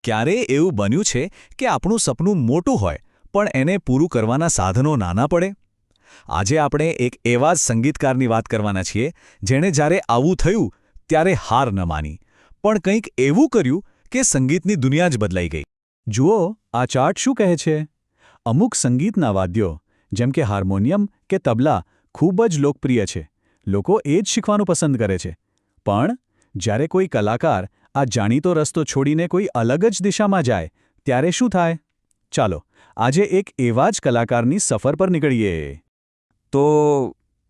ક્યારે એવું બન્યું છે કે આપણું સપનું મોટું હોય પણ એને પૂરું કરવાના સાધનો નાના પડે? આજે આપણે એક એવા જ સંગીતકારની વાત કરવાના છીએ જેણે જ્યારે આવું થયું ત્યારે હાર ન માની, પણ કંઈક એવું કર્યું કે સંગીતની દુનિયા જ બદલાઈ ગઈ. જુઓ, આ ચાર્ટ શું કહે છે? અમુક સંગીતના વાદ્યો જેમ કે હાર્મોનિયમ કે તબલા ખૂબ જ લોકપ્રિય છે. લોકો એ જ શીખવાનું પસંદ કરે છે. પણ જ્યારે કોઈ કલાકાર આ જાણીતો રસ્તો છોડીને કોઈ અલગ જ દિશામાં જાય ત્યારે શું થાય? ચાલો આજે એક એવા જ કલાકારની સફર પર નીકળીએ. તો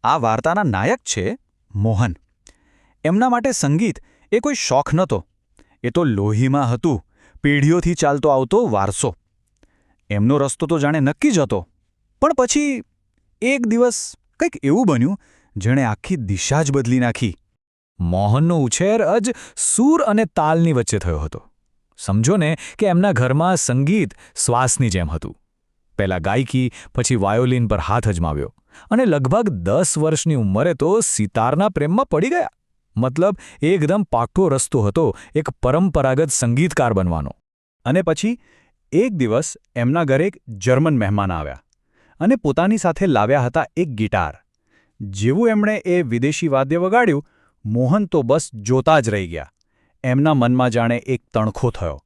આ વાર્તાના નાયક છે મોહન. એમના માટે સંગીત એ કોઈ શોખ નહોતો, એ તો લોહીમાં હતું, પેઢીઓથી ચાલતો આવતો વારસો. એમનો રસ્તો તો જાણે નક્કી જ હતો. પણ પછી એક દિવસ કંઈક એવું બન્યું જેણે આખી દિશા જ બદલી નાખી. મોહનનો ઉછેર જ સૂર અને તાલની વચ્ચે થયો હતો. સમજો ને કે એમના ઘરમાં સંગીત શ્વાસની જેમ હતું. પહેલાં ગાયકી, પછી વાયોલિન પર હાથ અજમાવ્યો અને લગભગ 10 વર્ષની ઉંમરે તો સિતારના પ્રેમમાં પડી ગયા. મતલબ એકદમ પાક્કો રસ્તો હતો એક પરંપરાગત સંગીતકાર બનવાનો. અને પછી એક દિવસ એમના ઘરે એક જર્મન મહેમાન આવ્યા અને પોતાની સાથે લાવ્યા હતા એક ગિટાર. જેવું એમણે એ વિદેશી વાદ્ય વગાડ્યું, મોહન તો બસ જોતા જ રહી ગયા. એમના મનમાં જાણે એક તણખો થયો.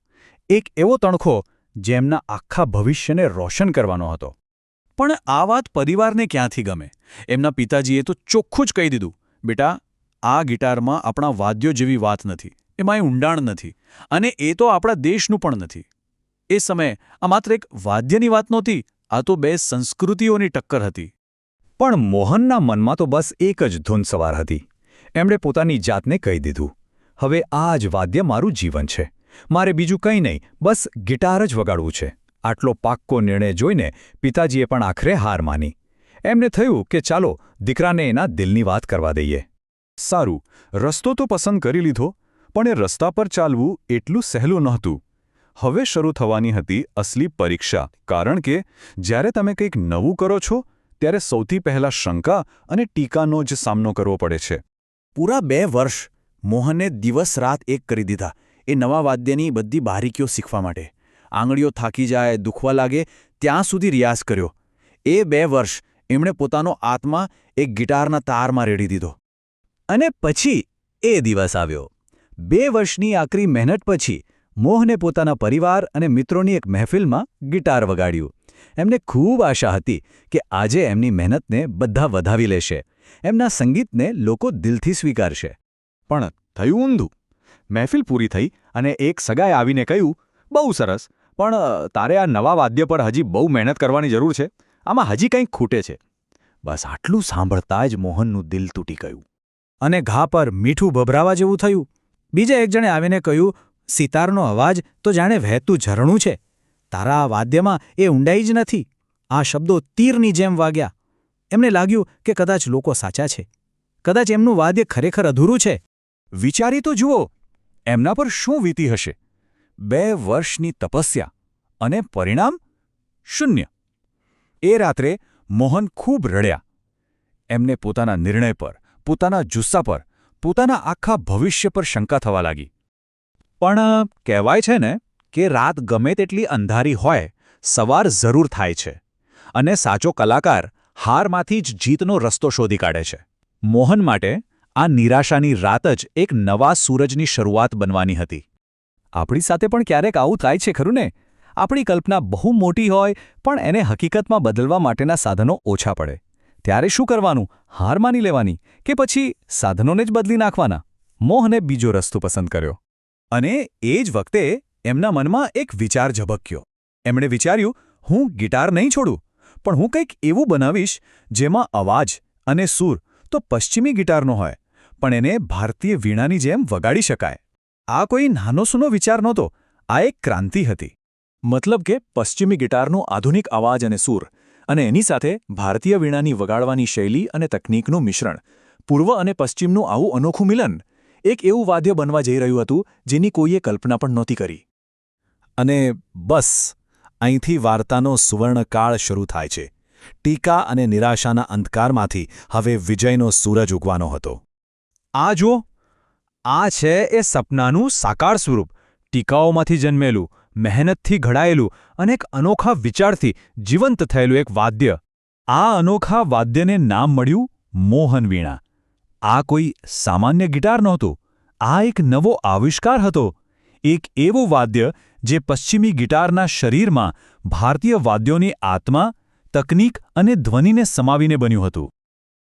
એક એવો તણખો જે એમના આખા ભવિષ્યને રોશન કરવાનો હતો. પણ આ વાત પરિવારને ક્યાંથી ગમે? એમના પિતાજીએ તો ચોખ્ખું જ કહી દીધું, બેટા, આ ગિટારમાં આપણા વાદ્યો જેવી વાત નથી, એમાં એ ઊંડાણ નથી, અને એ તો આપણા દેશનું પણ નથી. એ સમયે આ માત્ર એક વાદ્યની વાત નહોતી, આ તો બે સંસ્કૃતિઓની ટક્કર હતી. પણ મોહનના મનમાં તો બસ એક જ ધૂન સવાર હતી. એમણે પોતાની જાતને કહી દીધું, હવે આ જ વાદ્ય મારું જીવન છે. મારે બીજું કંઈ નહીં, બસ ગિટાર જ વગાડવું છે. આટલો પાક્કો નિર્ણય જોઈને પિતાજીએ પણ આખરે હાર માની. એમને થયું કે ચાલો દીકરાને એના દિલની વાત કરવા દઈએ. સારું, રસ્તો તો પસંદ કરી લીધો, પણ એ રસ્તા પર ચાલવું એટલું સહેલું નહોતું. હવે શરૂ થવાની હતી અસલી પરીક્ષા. કારણ કે જ્યારે તમે કંઈક નવું કરો છો ત્યારે સૌથી પહેલાં શંકા અને ટીકાનો જ સામનો કરવો પડે છે. પૂરા 2 વર્ષ મોહને દિવસ-રાત એક કરી દીધા એ નવા વાદ્યની બધી બારીકીઓ શીખવા માટે. આંગળીઓ થાકી જાય, દુખવા લાગે ત્યાં સુધી રિયાઝ કર્યો. એ 2 વર્ષ એમણે પોતાનો આત્મા એક ગિટારના તારમાં રેડી દીધો. અને પછી એ દિવસ આવ્યો. 2 વર્ષની આકરી મહેનત પછી મોહને પોતાના પરિવાર અને મિત્રોની એક મહેફિલમાં ગિટાર વગાડ્યું. એમને ખૂબ આશા હતી કે આજે એમની મહેનતને બધા વધાવી લેશે, એમના સંગીતને લોકો દિલથી સ્વીકારશે. પણ થયું ઊંધું. મહેફિલ પૂરી થઈ અને એક સગાએ આવીને કહ્યું, બહુ સરસ, પણ તારે આ નવા વાદ્ય પર હજી બહુ મહેનત કરવાની જરૂર છે. આમાં હજી કંઈક ખૂટે છે. બસ આટલું સાંભળતા જ મોહનનું દિલ તૂટી ગયું અને ઘા પર મીઠું ભભરાવા જેવું થયું. બીજા એક જણે આવીને કહ્યું, સિતારનો અવાજ તો જાણે વહેતું ઝરણું છે. તારા આ વાદ્યમાં એ ઊંડાઈ જ નથી. આ શબ્દો તીરની જેમ વાગ્યા. એમને લાગ્યું કે કદાચ લોકો સાચા છે. કદાચ એમનું વાદ્ય ખરેખર અધૂરું છે. વિચારી તો જુઓ, એમના પર શું વીતી હશે. 2 વર્ષની તપસ્યા અને પરિણામ શૂન્ય. એ રાત્રે મોહન ખૂબ રડ્યા. એમને પોતાના નિર્ણય પર, પોતાના જુસ્સા પર, પોતાના આખા ભવિષ્ય પર શંકા થવા લાગી. પણ કહેવાય છે ને કે રાત ગમે તેટલી અંધારી હોય, સવાર જરૂર થાય છે. અને સાચો કલાકાર હારમાંથી જ જીતનો રસ્તો શોધી કાઢે છે. મોહન માટે આ નિરાશાની રાત જ એક નવા સૂરજની શરૂઆત બનવાની હતી. આપણી સાથે પણ ક્યારેક આવું થાય છે ખરું ને? આપણી કલ્પના બહુ મોટી હોય પણ એને હકીકતમાં બદલવા માટેના સાધનો ઓછા પડે. ત્યારે શું કરવાનું? હાર માની લેવાની કે પછી સાધનોને જ બદલી નાખવાના? મોહને બીજો રસ્તો પસંદ કર્યો. અને એ જ વખતે એમના મનમાં એક વિચાર ઝબક્યો. એમણે વિચાર્યું, હું ગિટાર નહીં છોડું, પણ હું કંઈક એવું બનાવીશ જેમાં અવાજ અને સૂર તો પશ્ચિમી ગિટારનો હોય, પણ એને ભારતીય વીણાની જેમ વગાડી શકાય. આ કોઈ નાનો સૂનો વિચાર નહોતો, આ એક ક્રાંતિ હતી. મતલબ કે પશ્ચિમી ગિટારનો આધુનિક અવાજ અને સૂર, અને એની સાથે ભારતીય વીણાની વગાડવાની શૈલી અને તકનીકનું મિશ્રણ. પૂર્વ અને પશ્ચિમનું આવું અનોખું મિલન એક એવું વાદ્ય બનવા જઈ રહ્યું હતું જેની કોઈએ કલ્પના પણ નહોતી કરી. અને બસ અહીંથી વાર્તાનો સુવર્ણકાળ શરૂ થાય છે. ટીકા અને નિરાશાના અંધકારમાંથી હવે વિજયનો સૂરજ ઉગવાનો હતો. આ જુઓ, આ છે એ સપનાનું સાકાર સ્વરૂપ. ટીકાઓમાંથી જન્મેલું, મહેનતથી ઘડાયેલું અને એક અનોખા વિચારથી જીવંત થયેલું એક વાદ્ય. આ અનોખા વાદ્યને નામ મળ્યું મોહન વીણા. આ કોઈ સામાન્ય ગિટાર નહોતું. આ એક નવો આવિષ્કાર હતો. એક એવું વાદ્ય જે પશ્ચિમી ગિટારના શરીરમાં ભારતીય વાદ્યોની આત્મા, તકનીક અને ધ્વનિને સમાવીને બન્યું હતું.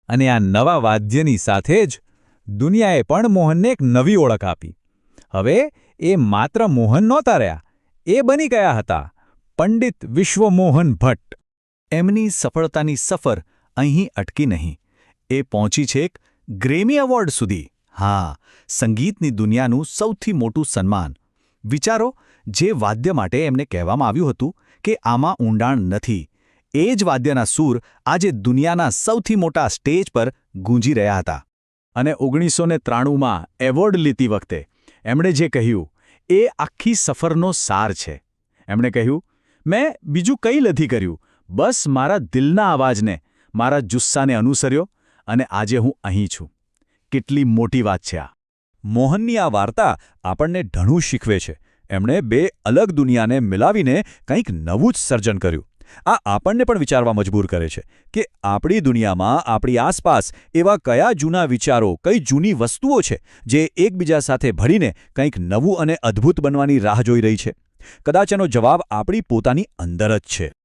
અને આ નવા વાદ્યની સાથે જ દુનિયાએ પણ મોહનને એક નવી ઓળખ આપી. હવે એ માત્ર મોહન નહોતા રહ્યા, એ બની ગયા હતા પંડિત વિશ્વમોહન ભટ્ટ. એમની સફળતાની સફર અહીં અટકી નહીં. એ પહોંચી છેક ગ્રેમી એવોર્ડ સુધી. હા, સંગીતની દુનિયાનું સૌથી મોટું સન્માન. વિચારો, જે વાદ્ય માટે એમને કહેવામાં આવ્યું હતું કે આમાં ઊંડાણ નથી, એ જ વાદ્યના સૂર આજે દુનિયાના સૌથી મોટા સ્ટેજ પર ગૂંજી રહ્યા હતા. અને 1993માં એવોર્ડ લેતી વખતે એમણે જે કહ્યું એ આખી સફરનો સાર છે. એમણે કહ્યું, મેં બીજું કંઈ નથી કર્યું, બસ મારા દિલના અવાજને, મારા જુસ્સાને અનુસર્યો અને આજે હું અહીં છું. કેટલી મોટી વાત છે આ! મોહનની આ વાર્તા આપણને ઘણું શીખવે છે. એમણે બે અલગ દુનિયાને મિલાવીને કંઈક નવું જ સર્જન કર્યું. આ આપણને પણ વિચારવા મજબૂર કરે છે કે આપણી દુનિયામાં, આપણી આસપાસ એવા કયા જૂના વિચારો, કઈ જૂની વસ્તુઓ છે જે એકબીજા સાથે ભળીને કંઈક નવું અને અદ્ભુત બનવાની રાહ જોઈ રહી છે. કદાચ એનો જવાબ આપણી પોતાની અંદર જ છે.